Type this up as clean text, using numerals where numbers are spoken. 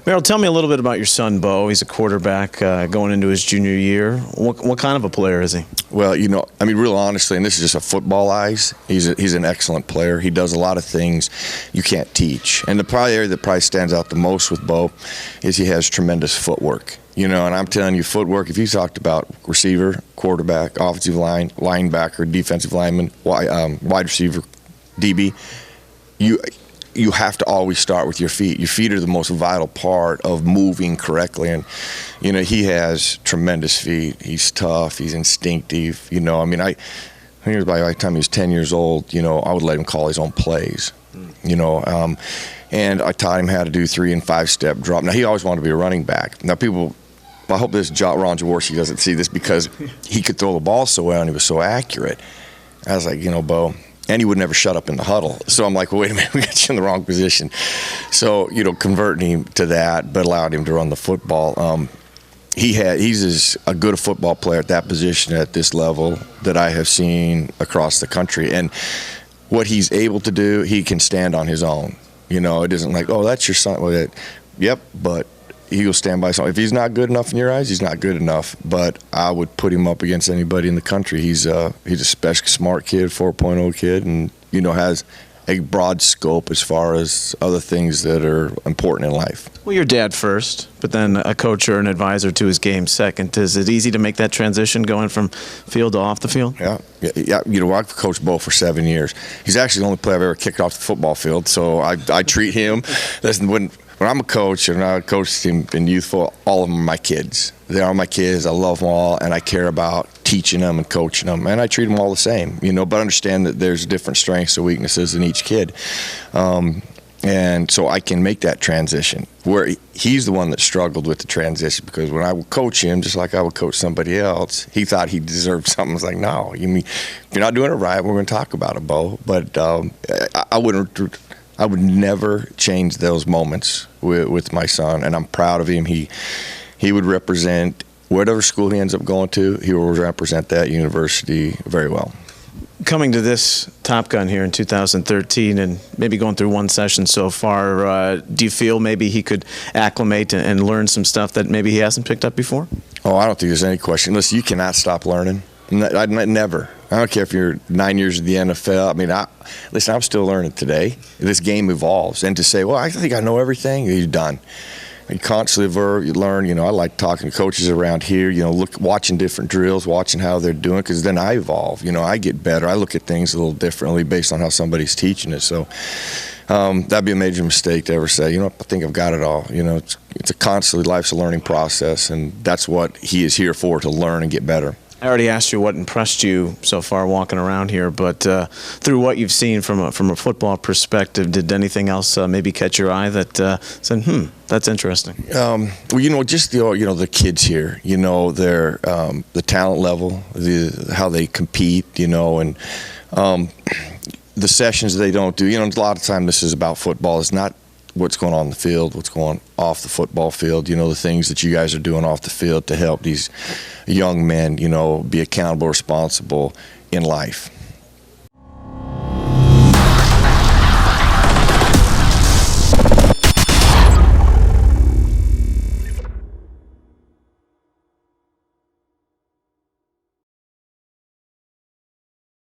Merril, tell me a little bit about your son, Beau. He's a quarterback going into his junior year. What kind of a player is he? Well, I mean, real honestly, and this is just a football eyes, he's an excellent player. He does a lot of things you can't teach. And the area that probably stands out the most with Beau is he has tremendous footwork. And I'm telling you, footwork, if you talked about receiver, quarterback, offensive line, linebacker, defensive lineman, wide receiver, DB, you have to always start with your feet. Your feet are the most vital part of moving correctly. And, he has tremendous feet. He's tough. He's instinctive. I think by the time he was 10 years old, I would let him call his own plays, and I taught him how to do 3- and 5-step drop. Now, he always wanted to be a running back. Now, I hope this Ron Jaworski doesn't see this because he could throw the ball so well and he was so accurate. I was like, Beau, and he would never shut up in the huddle. So I'm like, well, wait a minute, we got you in the wrong position. So, converting him to that, but allowed him to run the football. He's as a good a football player at that position at this level that I have seen across the country. And what he's able to do, he can stand on his own. It isn't like, oh, that's your son. Well, yep, but he will stand by something. If he's not good enough in your eyes, he's not good enough. But I would put him up against anybody in the country. He's a special smart kid, 4.0 kid, and has a broad scope as far as other things that are important in life. Well, your dad first, but then a coach or an advisor to his game second. Is it easy to make that transition going from field to off the field? Yeah. I've coached Beau for 7 years. He's actually the only player I've ever kicked off the football field, so I treat him. Listen, when I'm a coach and I coach him in youthful, all of them are my kids. They are my kids. I love them all, and I care about teaching them and coaching them, and I treat them all the same. But I understand that there's different strengths and weaknesses in each kid, and so I can make that transition. Where he's the one that struggled with the transition because when I would coach him, just like I would coach somebody else, he thought he deserved something. I was like, no, if you're not doing it right, we're going to talk about it, Beau. But I would never change those moments with my son, and I'm proud of him. He would represent whatever school he ends up going to. He will represent that university very well. Coming to this Top Gun here in 2013 and maybe going through one session so far, do you feel maybe he could acclimate and learn some stuff that maybe he hasn't picked up before? Oh, I don't think there's any question. Listen, you cannot stop learning. I'd never. I don't care if you're 9 years in the NFL. Listen, I'm still learning today. This game evolves. And to say, well, I think I know everything, you're done. You constantly learn. I like talking to coaches around here, watching different drills, watching how they're doing, because then I evolve. I get better. I look at things a little differently based on how somebody's teaching it. So that'd be a major mistake to ever say, I think I've got it all. It's a constantly, life's a learning process, and that's what he is here for, to learn and get better. I already asked you what impressed you so far walking around here, but through what you've seen from a football perspective, did anything else maybe catch your eye that said, that's interesting? Well, just the kids here, their the talent level, how they compete, and the sessions they don't do. A lot of time this is about football. It's not what's going on in the field, what's going off the football field, the things that you guys are doing off the field to help these young men, be accountable, responsible in life.